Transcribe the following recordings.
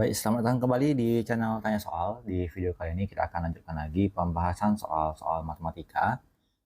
Baik, selamat datang kembali di channel Tanya Soal. Di video kali ini kita akan lanjutkan lagi pembahasan soal-soal matematika.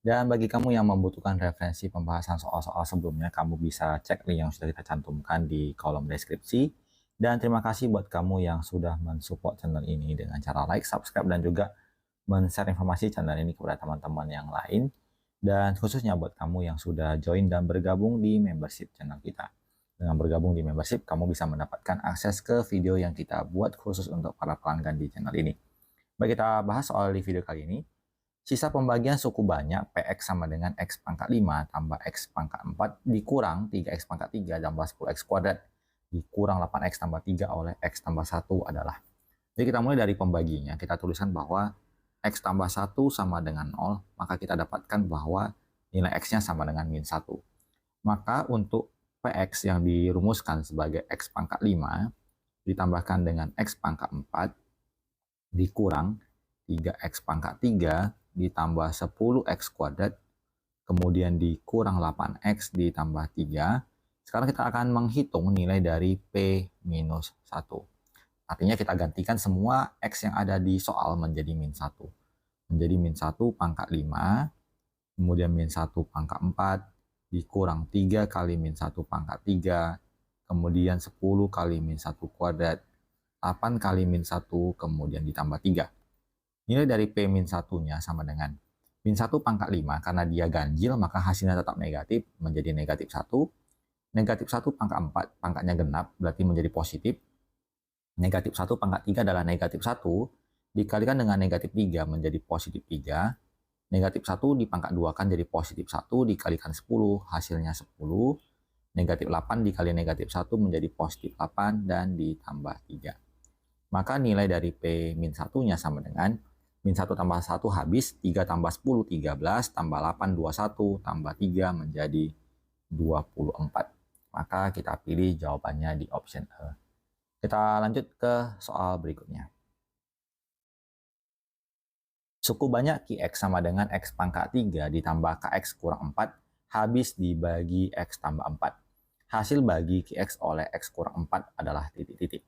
Dan bagi kamu yang membutuhkan referensi pembahasan soal-soal sebelumnya, kamu bisa cek link yang sudah kita cantumkan di kolom deskripsi. Dan terima kasih buat kamu yang sudah mensupport channel ini dengan cara like, subscribe, dan juga men-share informasi channel ini kepada teman-teman yang lain. Dan khususnya buat kamu yang sudah join dan bergabung di membership channel kita. Dengan bergabung di membership, kamu bisa mendapatkan akses ke video yang kita buat khusus untuk para pelanggan di channel ini. Baik, kita bahas soal di video kali ini. Sisa pembagian suku banyak Px sama dengan X pangkat 5 tambah X pangkat 4 dikurang 3X pangkat 3 tambah 10X kuadrat dikurang 8X tambah 3 oleh X tambah 1 adalah. Jadi kita mulai dari pembaginya. Kita tuliskan bahwa X tambah 1 sama dengan 0, maka kita dapatkan bahwa nilai X-nya sama dengan min 1. Maka untuk Px yang dirumuskan sebagai X pangkat 5 ditambahkan dengan X pangkat 4 dikurang 3X pangkat 3 ditambah 10X kuadrat, kemudian dikurang 8X ditambah 3. Sekarang kita akan menghitung nilai dari P minus 1. Artinya kita gantikan semua X yang ada di soal menjadi min 1. Menjadi min 1 pangkat 5, kemudian min 1 pangkat 4, dikurang 3 kali min 1 pangkat 3, kemudian 10 kali min 1 kuadrat, 8 kali min 1, kemudian ditambah 3. Nilai dari P min 1-nya sama dengan min 1 pangkat 5, karena dia ganjil maka hasilnya tetap negatif, menjadi negatif 1. Negatif 1 pangkat 4, pangkatnya genap, berarti menjadi positif. Negatif 1 pangkat 3 adalah negatif 1, dikalikan dengan negatif 3 menjadi positif 3. Negatif 1 dipangkat 2 kan jadi positif 1, dikalikan 10, hasilnya 10. Negatif 8 dikali negatif 1 menjadi positif 8, dan ditambah 3. Maka nilai dari P min 1-nya sama dengan min 1 tambah 1 habis, 3 tambah 10, 13, tambah 8, 21, tambah 3 menjadi 24. Maka kita pilih jawabannya di option E. Kita lanjut ke soal berikutnya. Suku banyak Qx sama dengan X pangkat 3 ditambah Kx kurang 4 habis dibagi X tambah 4. Hasil bagi Qx oleh X kurang 4 adalah titik-titik.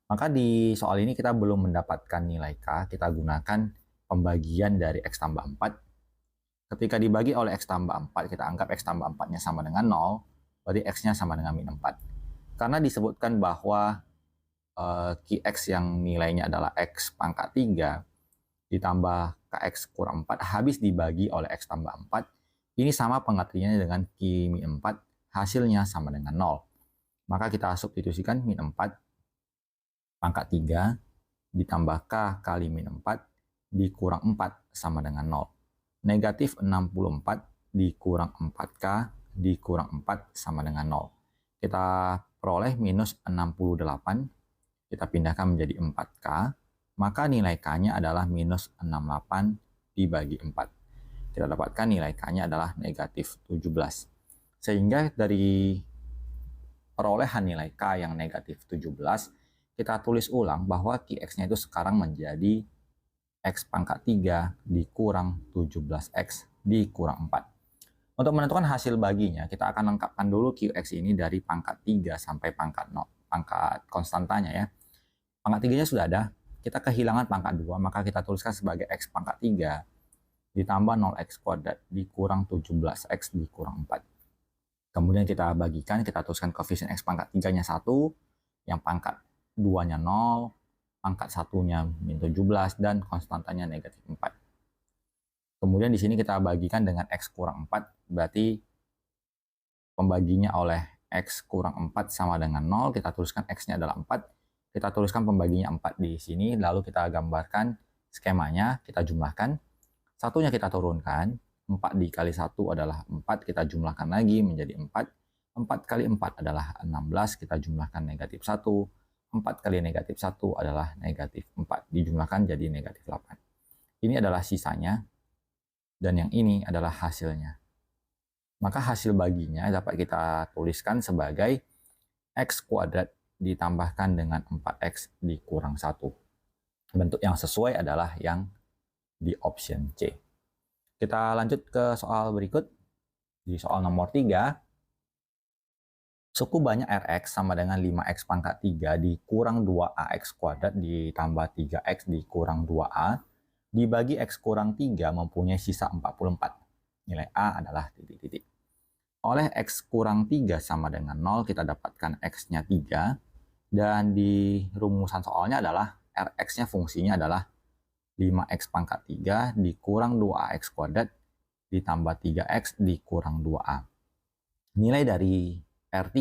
Maka di soal ini kita belum mendapatkan nilai K, kita gunakan pembagian dari X tambah 4. Ketika dibagi oleh X tambah 4, kita anggap X tambah 4-nya sama dengan 0, berarti X-nya sama dengan min 4. Karena disebutkan bahwa Qx yang nilainya adalah X pangkat 3, ditambah Kx kurang 4 habis dibagi oleh X tambah 4. Ini sama pengertiannya dengan Q min 4, hasilnya sama dengan 0. Maka kita substitusikan min 4 pangkat 3 ditambah K kali min 4 dikurang 4 sama dengan 0. Negatif 64 dikurang 4K dikurang 4 sama dengan 0. Kita peroleh minus 68, kita pindahkan menjadi 4K. Maka nilai K-nya adalah minus 68 dibagi 4. Kita dapatkan nilai K-nya adalah negatif 17. Sehingga dari perolehan nilai K yang negatif 17, kita tulis ulang bahwa Qx-nya itu sekarang menjadi X pangkat 3 dikurang 17X dikurang 4. Untuk menentukan hasil baginya, kita akan lengkapkan dulu Qx ini dari pangkat 3 sampai pangkat 0, pangkat konstantanya ya. Pangkat 3-nya sudah ada, kita kehilangan pangkat 2, maka kita tuliskan sebagai X pangkat 3 ditambah 0X kuadrat dikurang 17X dikurang 4. Kemudian kita bagikan, kita tuliskan koefisien X pangkat 3-nya 1, yang pangkat 2-nya 0, pangkat 1-nya min 17, dan konstantanya negatif 4. Kemudian di sini kita bagikan dengan X kurang 4, berarti pembaginya oleh X kurang 4 sama dengan 0, kita tuliskan X-nya adalah 4. Kita tuliskan pembaginya 4 di sini, lalu kita gambarkan skemanya, kita jumlahkan. Satunya kita turunkan, 4 dikali 1 adalah 4, kita jumlahkan lagi menjadi 4. 4 kali 4 adalah 16, kita jumlahkan negatif 1. 4 kali negatif 1 adalah negatif 4, dijumlahkan jadi negatif 8. Ini adalah sisanya, dan yang ini adalah hasilnya. Maka hasil baginya dapat kita tuliskan sebagai X kuadrat ditambahkan dengan 4X dikurang 1. Bentuk yang sesuai adalah yang di option C. Kita lanjut ke soal berikut. Di soal nomor 3, Suku banyak Rx sama dengan 5x pangkat 3 dikurang 2ax kuadrat ditambah 3x dikurang 2a dibagi x kurang 3 mempunyai sisa 44. Nilai A adalah titik-titik. Oleh x kurang 3 sama dengan 0, kita dapatkan x-nya 3. Dan di rumusan soalnya adalah Rx-nya fungsinya adalah 5x pangkat 3 dikurang 2ax kuadrat ditambah 3x dikurang 2a. Nilai dari R3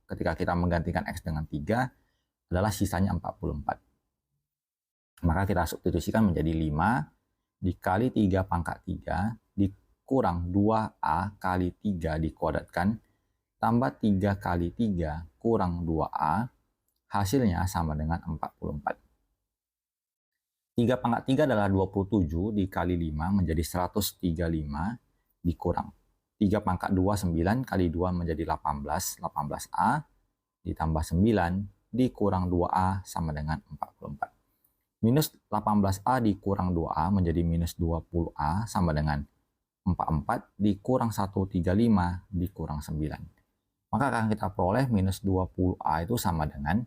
ketika kita menggantikan X dengan 3 adalah sisanya 44. Maka kita substitusikan menjadi 5 dikali 3 pangkat 3 dikurang 2A kali 3 dikuadratkan tambah 3 kali 3 kurang 2A, hasilnya sama dengan 44. 3 pangkat 3 adalah 27 dikali 5 menjadi 135 dikurang 3 pangkat 2, 9 kali 2 menjadi 18, 18A ditambah 9 dikurang 2A sama dengan 44. Minus 18A dikurang 2A menjadi minus 20A sama dengan 44 dikurang 135 dikurang 9. Maka akan kita peroleh minus 20A itu sama dengan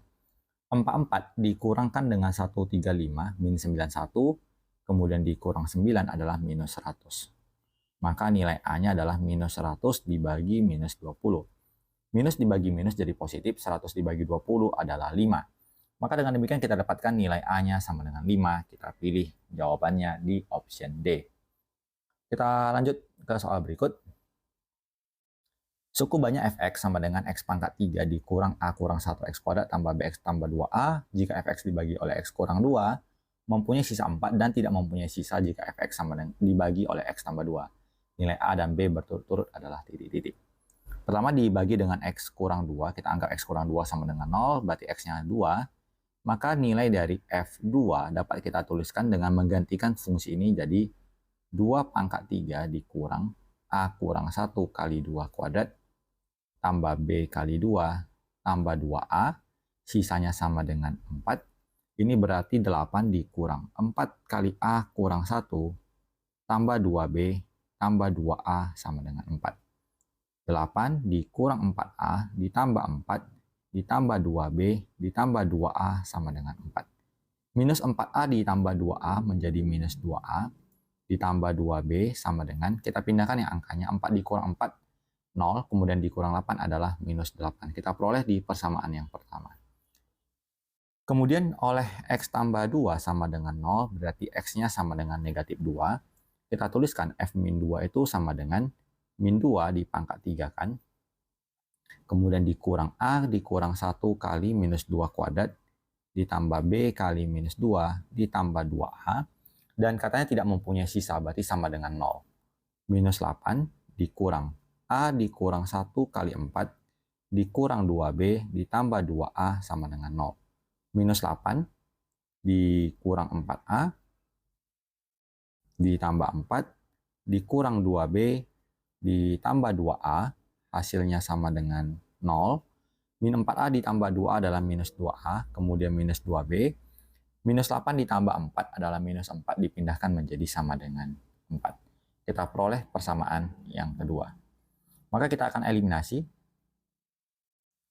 44 dikurangkan dengan 135 min 91, kemudian dikurang 9 adalah minus 100. Maka nilai A-nya adalah minus 100 dibagi minus 20. Minus dibagi minus jadi positif, 100 dibagi 20 adalah 5. Maka dengan demikian kita dapatkan nilai A-nya sama dengan 5. Kita pilih jawabannya di option D. Kita lanjut ke soal berikut. Suku banyak fx sama dengan x pangkat 3 dikurang a kurang 1x kuadrat tambah bx tambah 2a jika fx dibagi oleh x kurang 2 mempunyai sisa 4 dan tidak mempunyai sisa jika fx sama dengan dibagi oleh x tambah 2. Nilai A dan B berturut-turut adalah titik-titik. Pertama dibagi dengan x kurang 2, kita anggap x kurang 2 sama dengan 0, berarti x-nya 2. Maka nilai dari F2 dapat kita tuliskan dengan menggantikan fungsi ini jadi 2 pangkat 3 dikurang A kurang 1 kali 2 kuadrat tambah B kali 2 tambah 2A, sisanya sama dengan 4. Ini berarti 8 dikurang 4 kali A kurang 1 tambah 2B tambah 2A sama dengan 4. 8 dikurang 4A ditambah 4 ditambah 2B ditambah 2A sama dengan 4. Minus 4A ditambah 2A menjadi minus 2A ditambah 2B sama dengan, kita pindahkan yang angkanya 4 dikurang 4, 0, kemudian dikurang 8 adalah minus 8. Kita peroleh di persamaan yang pertama. Kemudian oleh X tambah 2 sama dengan 0, berarti X-nya sama dengan negatif 2. Kita tuliskan F min 2 itu sama dengan min 2 di pangkat 3 kan. Kemudian dikurang A dikurang 1 kali minus 2 kuadrat ditambah B kali minus 2 ditambah 2A. Dan katanya tidak mempunyai sisa, berarti sama dengan 0. Minus 8 dikurang A dikurang 1 kali 4 dikurang 2B ditambah 2A sama dengan 0. Minus 8 dikurang 4A ditambah 4 dikurang 2B ditambah 2A, hasilnya sama dengan 0. Min 4A ditambah 2A adalah minus 2A, kemudian minus 2B. Minus 8 ditambah 4 adalah minus 4 dipindahkan menjadi sama dengan 4. Kita peroleh persamaan yang kedua. Maka kita akan eliminasi.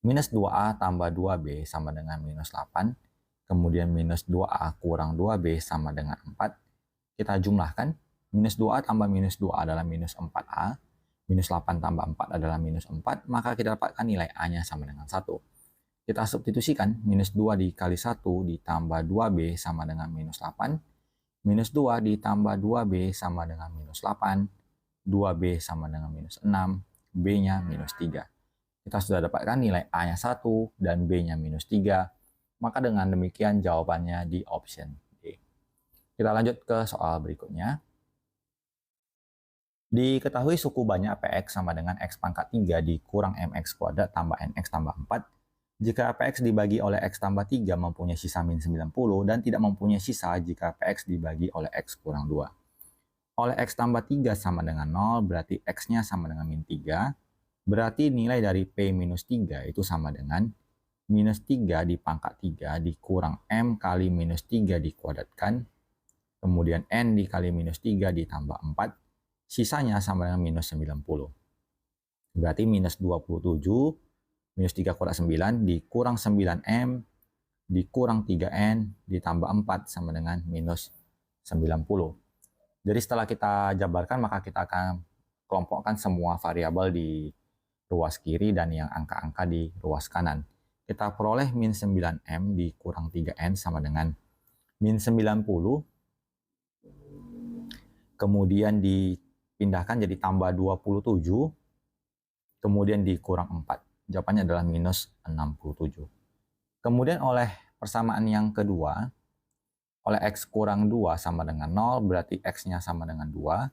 Minus 2A tambah 2B sama dengan minus 8. Kemudian minus 2A kurang 2B sama dengan 4. Kita jumlahkan. Minus 2A tambah minus 2A adalah minus 4A. Minus 8 tambah 4 adalah minus 4. Maka kita dapatkan nilai A-nya sama dengan 1. Kita substitusikan minus 2 dikali 1 ditambah 2B sama dengan minus 8. Minus 2 ditambah 2B sama dengan minus 8. 2B sama dengan minus 6. B-nya minus 3. Kita sudah dapatkan nilai A-nya 1 dan B-nya minus 3. Maka dengan demikian jawabannya di option D. Kita lanjut ke soal berikutnya. Diketahui suku banyak Px sama dengan X pangkat 3 dikurang Mx kuadrat tambah Nx tambah 4. Jika Px dibagi oleh X tambah 3 mempunyai sisa min 90 dan tidak mempunyai sisa jika Px dibagi oleh X kurang 2. Oleh X tambah 3 sama dengan 0, berarti X-nya sama dengan min 3. Berarti nilai dari P minus 3 itu sama dengan minus 3 di pangkat 3 dikurang M kali minus 3 dikuadratkan. Kemudian N dikali minus 3 ditambah 4. Sisanya sama dengan minus 90. Berarti minus 27 minus 3 kuadrat 9 dikurang 9M dikurang 3N ditambah 4 sama dengan minus 90. Jadi setelah kita jabarkan, maka kita akan kelompokkan semua variabel di ruas kiri dan yang angka-angka di ruas kanan. Kita peroleh min 9M dikurang 3N sama dengan min 90, kemudian dipindahkan jadi tambah 27, kemudian dikurang 4. Jawabannya adalah minus 67. Kemudian oleh persamaan yang kedua, oleh X kurang 2 sama dengan 0, berarti X-nya sama dengan 2.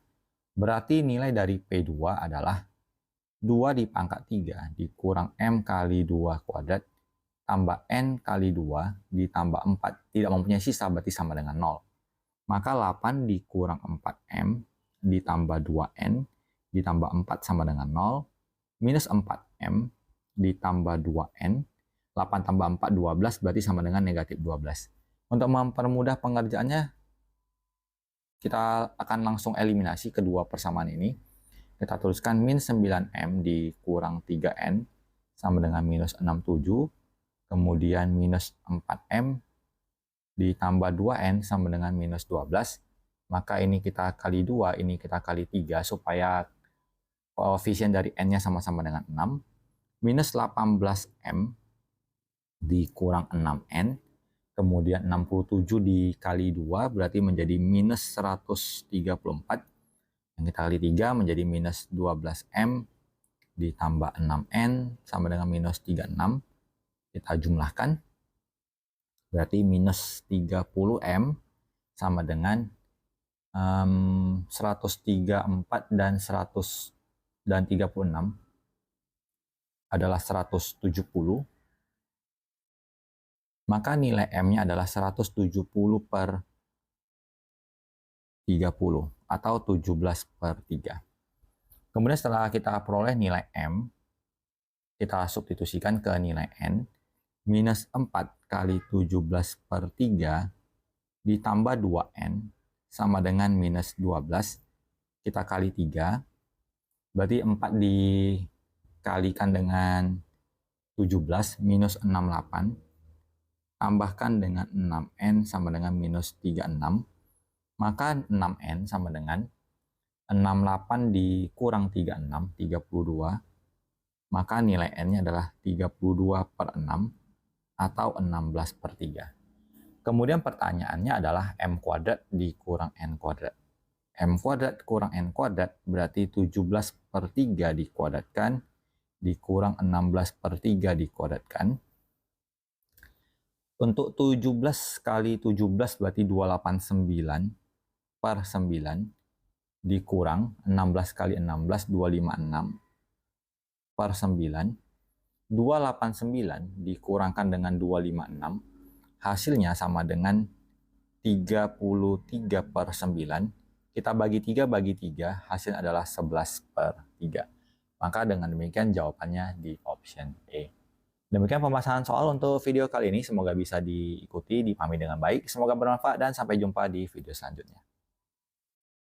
Berarti nilai dari P2 adalah 2 di pangkat 3 dikurang M kali 2 kuadrat tambah N kali 2 ditambah 4. Tidak mempunyai sisa, berarti sama dengan 0. Maka 8 dikurang 4M ditambah 2N ditambah 4 sama dengan 0. Minus 4M ditambah 2N. 8 tambah 4, 12, berarti sama dengan negatif 12. Untuk mempermudah pengerjaannya, kita akan langsung eliminasi kedua persamaan ini. Kita tuliskan min 9M dikurang 3N sama dengan minus 67. Kemudian minus 4M ditambah 2N sama dengan minus 12. Maka ini kita kali 2, ini kita kali 3, supaya koefisien dari N-nya sama-sama dengan 6. Minus 18M dikurang 6N, kemudian 67 dikali 2 berarti menjadi minus 134, yang kita kali 3 menjadi minus 12M ditambah 6N sama dengan minus 36, kita jumlahkan berarti minus 30M sama dengan 134 dan 36 adalah 170. Maka nilai M-nya adalah 170 per 30 atau 17 per 3. Kemudian setelah kita peroleh nilai M, kita substitusikan ke nilai N. Minus 4 kali 17 per 3 ditambah 2N sama dengan minus 12. Kita kali 3, berarti 4 dikalikan dengan 17, minus 68. Tambahkan dengan 6N sama dengan minus 36, maka 6N sama dengan 68 dikurang 36, 32, maka nilai N-nya adalah 32 per 6 atau 16 per 3. Kemudian pertanyaannya adalah M kuadrat dikurang N kuadrat. M kuadrat kurang N kuadrat berarti 17 per 3 dikuadratkan dikurang 16 per 3 dikuadratkan. Untuk 17 kali 17 berarti 289 per 9 dikurang 16 kali 16, 256 per 9. 289 dikurangkan dengan 256, hasilnya sama dengan 33 per 9. Kita bagi 3 bagi 3, hasil adalah 11 per 3. Maka dengan demikian jawabannya di option E. Demikian pembahasan soal untuk video kali ini. Semoga bisa diikuti, dipahami dengan baik. Semoga bermanfaat dan sampai jumpa di video selanjutnya.